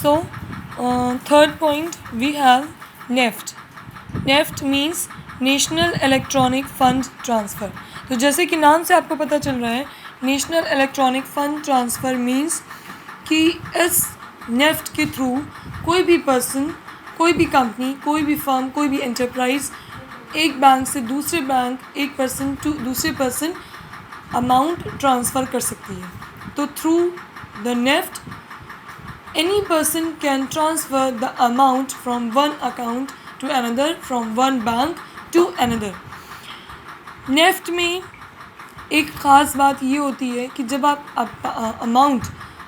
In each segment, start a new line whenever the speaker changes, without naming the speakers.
So third point we have NEFT. NEFT means national electronic fund transfer. तो जैसे कि नाम से आपको पता चल रहा है, national electronic fund transfer means कि इस नेफ्ट के थ्रू कोई भी पर्सन, कोई भी कंपनी, कोई भी फर्म, कोई भी एंटरप्राइज एक बैंक से दूसरे बैंक, एक पर्सन टू दूसरे पर्सन अमाउंट ट्रांसफ़र कर सकती है. तो through the NEFT any person can transfer the amount from one account to another, from one bank to another. NEFT में एक ख़ास बात ये होती है कि जब आप अमाउंट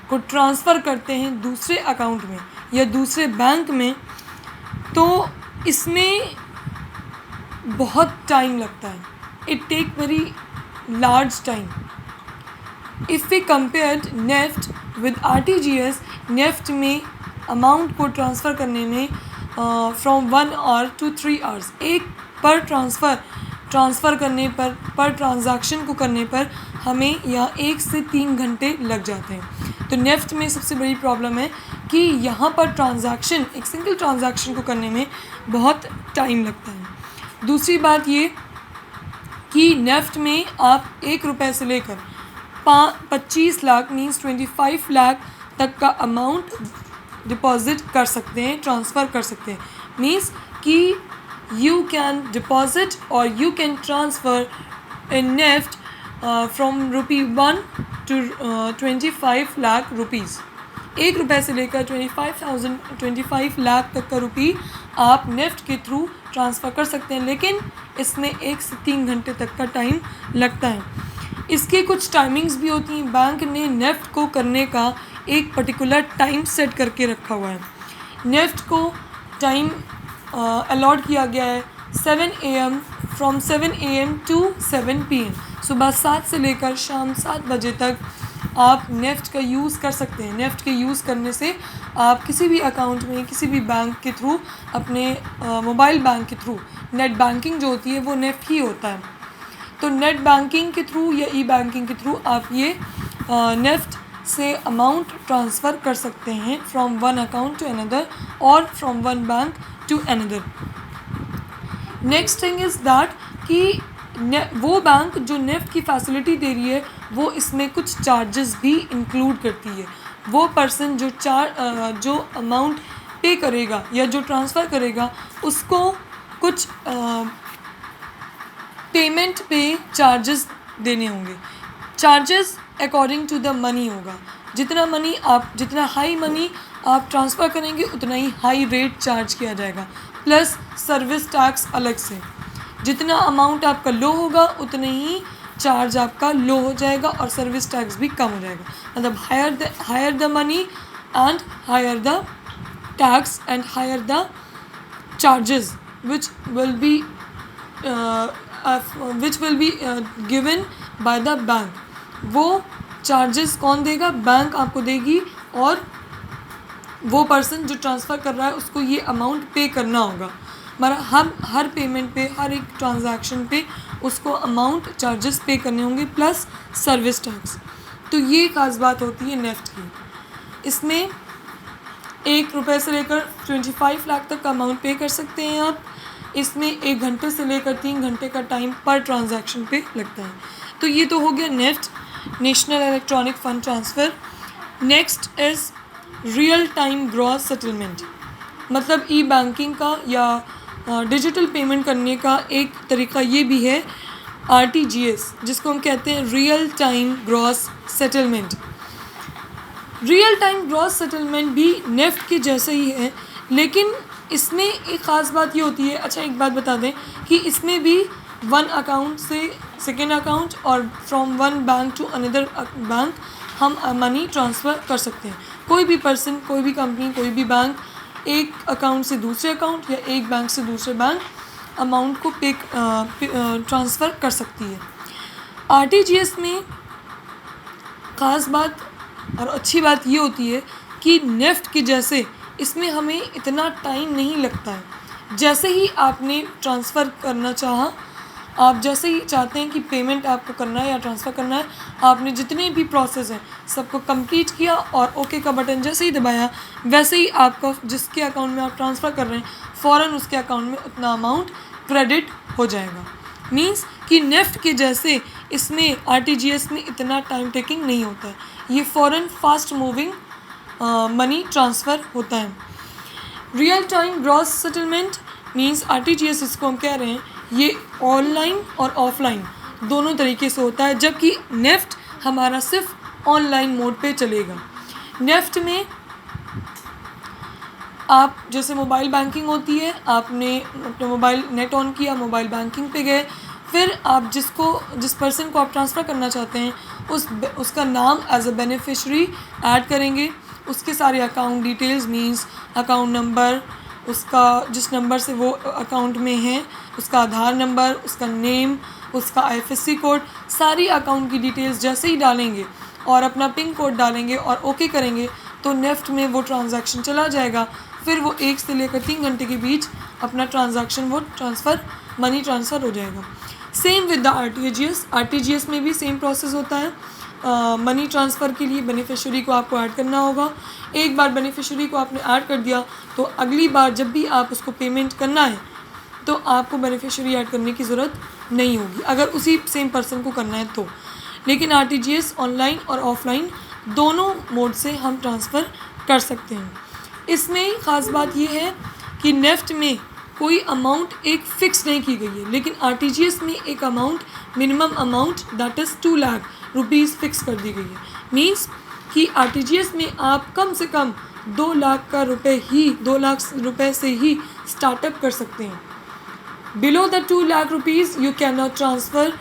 को ट्रांसफ़र करते हैं दूसरे अकाउंट में या दूसरे बैंक में, तो इसमें बहुत टाइम लगता है. It take very large time. If we compared NEFT with RTGS, NEFT में अमाउंट को ट्रांसफ़र करने में फ्रॉम 1 आवर to 3 आवर्स, एक पर ट्रांसफ़र करने पर ट्रांजैक्शन को करने पर हमें यहाँ 1 से 3 घंटे लग जाते हैं. तो नेफ्ट में सबसे बड़ी प्रॉब्लम है कि यहाँ पर ट्रांजैक्शन, एक सिंगल ट्रांजैक्शन को करने में बहुत टाइम लगता है. दूसरी बात ये कि नेफ्ट में आप 1 रुपये से लेकर 25 लाख मीन्स 25 लाख तक का अमाउंट डिपॉज़िट कर सकते हैं, ट्रांसफ़र कर सकते हैं. मीन्स कि यू कैन डिपॉज़िट और you can transfer in NEFT from ₹1 to 25 lakh rupees. 1 रुपये से लेकर 25 लाख तक का रुपये आप नेफ्ट के थ्रू ट्रांसफ़र कर सकते हैं, लेकिन इसमें 1 से 3 घंटे तक का टाइम लगता है. इसके कुछ टाइमिंग्स भी होती हैं. बैंक ने नेफ्ट को करने का एक पर्टिकुलर टाइम सेट करके रखा हुआ है. नेफ्ट को टाइम अलॉट किया गया है 7 AM, from 7 AM to 7 PM. सुबह 7 से लेकर शाम 7 बजे तक आप नेफ्ट का यूज़ कर सकते हैं. नेफ्ट के यूज़ करने से आप किसी भी अकाउंट में, किसी भी बैंक के थ्रू, अपने मोबाइल बैंक के थ्रू, नेट बैंकिंग जो होती है वो नेफ्ट ही होता है. तो नेट बैंकिंग के थ्रू या ई बैंकिंग के थ्रू आप ये नेफ्ट से अमाउंट ट्रांसफ़र कर सकते हैं from one account to another और from one bank to another. Next thing is that कि वो बैंक जो नेफ्ट की फैसिलिटी दे रही है वो इसमें कुछ चार्जेस भी इंक्लूड करती है. वो पर्सन जो अमाउंट पे करेगा या जो ट्रांसफ़र करेगा उसको कुछ पेमेंट पे चार्जेस देने होंगे. Charges according to the money होगा. जितना हाई मनी आप ट्रांसफ़र करेंगे उतना ही हाई रेट चार्ज किया जाएगा, प्लस सर्विस टैक्स अलग से. जितना अमाउंट आपका लो होगा उतना ही चार्ज आपका लो हो जाएगा और सर्विस टैक्स भी कम हो जाएगा. मतलब higher the money and higher the tax and higher the charges which will be given by the bank. वो चार्जेस कौन देगा? बैंक आपको देगी और वो पर्सन जो ट्रांसफ़र कर रहा है उसको ये अमाउंट पे करना होगा. हम हर पेमेंट पे, हर एक ट्रांजैक्शन पे उसको अमाउंट चार्जेस पे करने होंगे प्लस सर्विस टैक्स. तो ये खास बात होती है नेफ्ट की. इसमें 1 रुपये से लेकर 25 लाख तक का अमाउंट पे कर सकते हैं आप. इसमें 1 घंटे से लेकर 3 घंटे का टाइम पर ट्रांजैक्शन पे लगता है. तो ये तो हो गया NEFT, national electronic fund transfer. Next is real time gross settlement. मतलब ई बैंकिंग का या डिजिटल पेमेंट करने का एक तरीका ये भी है RTGS, जिसको हम कहते हैं real time gross settlement. Real time gross settlement भी नेफ्ट के जैसे ही है, लेकिन इसमें एक ख़ास बात ये होती है. अच्छा, एक बात बता दें कि इसमें भी वन अकाउंट से सेकेंड अकाउंट और from one bank to another bank हम मनी ट्रांसफ़र कर सकते हैं. कोई भी पर्सन, कोई भी कंपनी, कोई भी बैंक एक अकाउंट से दूसरे अकाउंट या एक बैंक से दूसरे बैंक अमाउंट को ट्रांसफ़र कर सकती है. RTGS में ख़ास बात और अच्छी बात ये होती है कि नेफ्ट के जैसे इसमें हमें इतना टाइम नहीं लगता है. जैसे ही आपने ट्रांसफ़र करना चाहा आप जैसे ही चाहते हैं कि पेमेंट आपको करना है या ट्रांसफ़र करना है, आपने जितने भी प्रोसेस हैं सबको कंप्लीट किया और ओके का बटन जैसे ही दबाया, वैसे ही आपका जिसके अकाउंट में आप ट्रांसफ़र कर रहे हैं फ़ौरन उसके अकाउंट में उतना अमाउंट क्रेडिट हो जाएगा। मीन्स कि नेफ्ट के जैसे इसमें आरटीजीएस में इतना टाइम टेकिंग नहीं होता है, ये फ़ौरन फास्ट मूविंग मनी ट्रांसफ़र होता है। Real time gross settlement means RTGS, इसको हम कह रहे हैं, ये ऑनलाइन और ऑफलाइन दोनों तरीके से होता है, जबकि नेफ्ट हमारा सिर्फ ऑनलाइन मोड पे चलेगा। नेफ्ट में आप जैसे मोबाइल बैंकिंग होती है, आपने अपना मोबाइल नेट ऑन किया, मोबाइल बैंकिंग पे गए, फिर आप जिस पर्सन को आप ट्रांसफ़र करना चाहते हैं उसका नाम एज अ बेनिफिशरी ऐड करेंगे, उसके सारे account details means account number, उसका जिस नंबर से वो अकाउंट में है उसका आधार नंबर, उसका नेम, उसका आईएफएससी कोड, सारी अकाउंट की डिटेल्स जैसे ही डालेंगे और अपना पिन कोड डालेंगे और ओके करेंगे तो नेफ्ट में वो ट्रांजैक्शन चला जाएगा। फिर वो 1 से लेकर 3 घंटे के बीच अपना ट्रांजैक्शन वो मनी ट्रांसफ़र हो जाएगा। सेम विद द आरटीजीएस में भी सेम प्रोसेस होता है। मनी ट्रांसफ़र के लिए बेनिफिशरी को आपको ऐड करना होगा। एक बार बेनिफिशरी को आपने ऐड कर दिया तो अगली बार जब भी आप उसको पेमेंट करना है तो आपको बेनिफिशरी ऐड करने की ज़रूरत नहीं होगी, अगर उसी सेम पर्सन को करना है तो। लेकिन आरटीजीएस ऑनलाइन और ऑफलाइन दोनों मोड से हम ट्रांसफ़र कर सकते हैं। इसमें ख़ास बात यह है कि नेफ्ट में कोई अमाउंट एक फ़िक्स नहीं की गई है, लेकिन आरटीजीएस में एक amount, minimum amount that is 2 lakh rupees fix कर दी गई है। मीन्स कि आरटीजीएस में आप कम से कम 2 लाख रुपए से ही स्टार्टअप कर सकते हैं। Below the 2 lakh rupees you can not transfer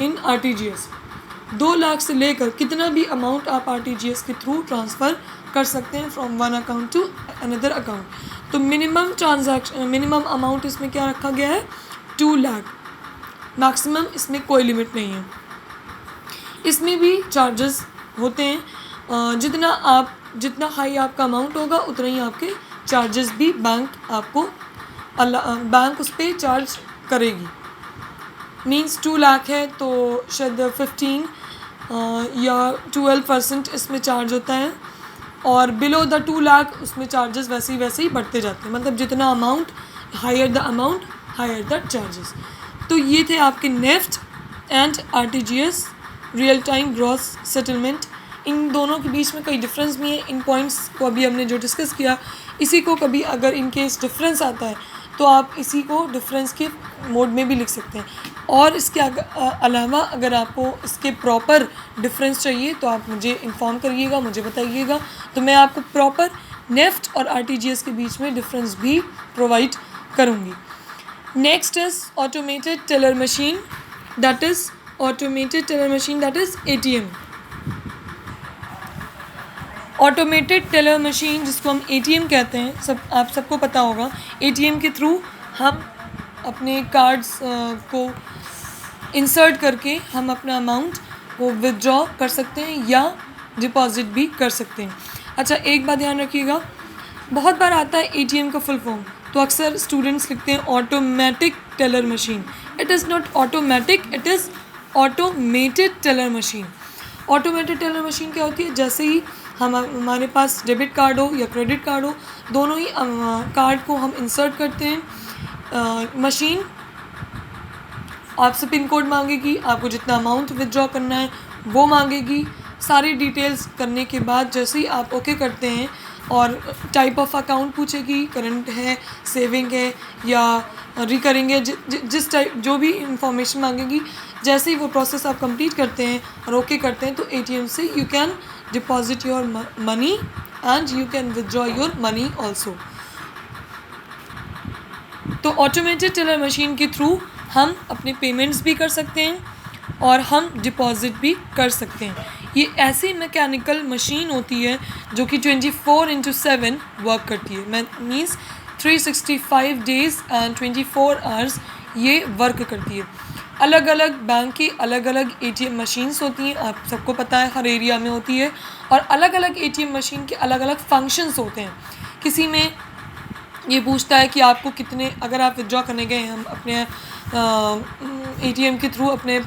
in RTGS. 2 lakh से लेकर कितना भी अमाउंट आप आरटीजीएस के थ्रू ट्रांसफ़र कर सकते हैं from one account to another account. तो मिनिमम अमाउंट इसमें क्या रखा गया है, 2 लाख। मैक्सिमम इसमें कोई लिमिट नहीं है। इसमें भी चार्जेस होते हैं, जितना हाई आपका अमाउंट होगा उतना ही आपके चार्जेस भी बैंक उस पर चार्ज करेगी। मीन्स 2 लाख है तो शायद 15 या 12% इसमें चार्ज होता है, और बिलो द 2 लाख उसमें चार्जेस वैसे ही बढ़ते जाते हैं। मतलब जितना amount, higher the amount higher the charges. तो ये थे आपके NEFT and RTGS, real time gross settlement. इन दोनों के बीच में कई डिफरेंस भी हैं। इन पॉइंट्स को अभी हमने जो डिस्कस किया, इसी को कभी अगर इन केस डिफरेंस आता है तो आप इसी को डिफरेंस के मोड में भी लिख सकते हैं। और इसके अलावा अगर आपको इसके प्रॉपर डिफरेंस चाहिए तो आप मुझे इन्फॉर्म करिएगा, मुझे बताइएगा, तो मैं आपको प्रॉपर नेफ्ट और आरटीजीएस के बीच में डिफरेंस भी प्रोवाइड करूँगी। Next is automated teller machine, that is ATM। Automated teller machine जिसको हम ATM कहते हैं, आप सबको पता होगा। ATM के थ्रू हम अपने कार्ड्स को इंसर्ट करके हम अपना अमाउंट को विदड्रॉ कर सकते हैं या डिपॉजिट भी कर सकते हैं। अच्छा, एक बात ध्यान रखिएगा, बहुत बार आता है ATM का फुल फॉर्म, तो अक्सर स्टूडेंट्स लिखते हैं automatic teller machine. It is not automatic, it is automated teller machine. Automated teller machine क्या होती है, जैसे ही हमारे पास डेबिट कार्ड हो या क्रेडिट कार्ड हो, दोनों ही कार्ड को हम इंसर्ट करते हैं, मशीन आपसे पिन कोड मांगेगी, आपको जितना अमाउंट विदड्रॉ करना है वो मांगेगी। सारी डिटेल्स करने के बाद जैसे ही आप ओके करते हैं और टाइप ऑफ अकाउंट पूछेगी, करंट है, सेविंग है या रिकरिंग है, जिस टाइप जो भी इंफॉर्मेशन मांगेगी, जैसे ही वो प्रोसेस आप कंप्लीट करते हैं और ओके करते हैं तो ATM से you can deposit your money and you can withdraw your money also. तो ऑटोमेटेड टेलर मशीन के थ्रू हम अपने पेमेंट्स भी कर सकते हैं और हम डिपॉजिट भी कर सकते हैं। ये ऐसी मैकेनिकल मशीन होती है जो कि 24/7 वर्क करती है। मीन्स 365 डेज़ एंड 24 आवर्स ये वर्क करती है। अलग अलग बैंक की अलग अलग ATM मशीन्स होती हैं, आप सबको पता है, हर एरिया में होती है, और अलग अलग ATM मशीन के अलग अलग फंक्शंस होते हैं। किसी में ये पूछता है कि आपको कितने, अगर आप विथड्रॉ करने गए, हम अपने एटीएम के थ्रू अपने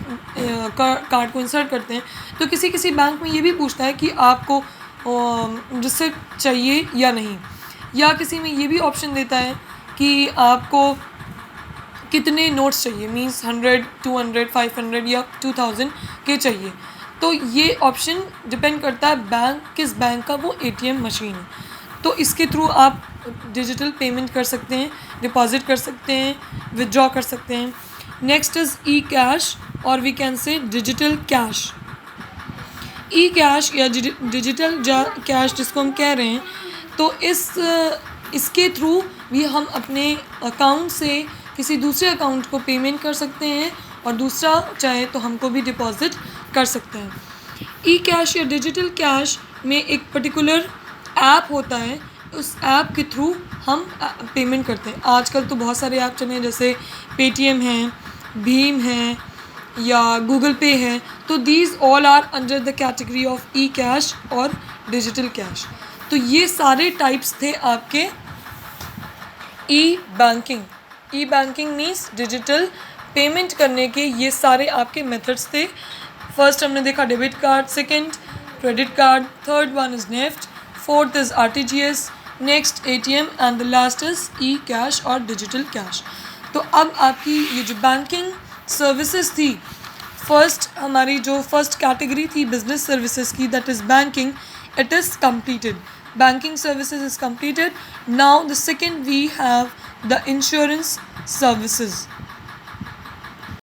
कार्ड को इंसर्ट करते हैं, तो किसी किसी बैंक में ये भी पूछता है कि आपको रिसिप्ट चाहिए या नहीं, या किसी में ये भी ऑप्शन देता है कि आपको कितने नोट्स चाहिए, मींस 100, 200, 500 या 2000 के चाहिए। तो ये ऑप्शन डिपेंड करता है बैंक, किस बैंक का वो एटीएम मशीन है। तो इसके थ्रू आप डिजिटल पेमेंट कर सकते हैं, डिपॉजिट कर सकते हैं, विथड्रॉ कर सकते हैं। नेक्स्ट इज़ ई कैश, और we can say digital cash. E cash या डिजिटल कैश जिसको हम कह रहे हैं, तो इसके थ्रू भी हम अपने अकाउंट से किसी दूसरे अकाउंट को पेमेंट कर सकते हैं, और दूसरा चाहे तो हमको भी डिपॉजिट कर सकते हैं। ई कैश या डिजिटल कैश में एक पर्टिकुलर ऐप होता है, उस ऐप के थ्रू हम पेमेंट करते हैं। आजकल तो बहुत सारे ऐप चले हैं, जैसे पेटीएम है, भीम है, या गूगल पे है। तो these all are under the category of E cash और डिजिटल कैश। तो ये सारे टाइप्स थे आपके E banking. E banking means digital payment करने के ये सारे आपके मेथड्स थे। फर्स्ट हमने देखा debit card, second credit card, third one is NEFT, fourth is RTGS, next ATM, and the last is E cash और डिजिटल कैश। तो अब आपकी ये जो बैंकिंग सर्विसेज थी, फर्स्ट हमारी जो फर्स्ट कैटेगरी थी बिजनेस सर्विसेज की, that is banking, it is completed. Banking services is completed. Now the second we have the insurance services.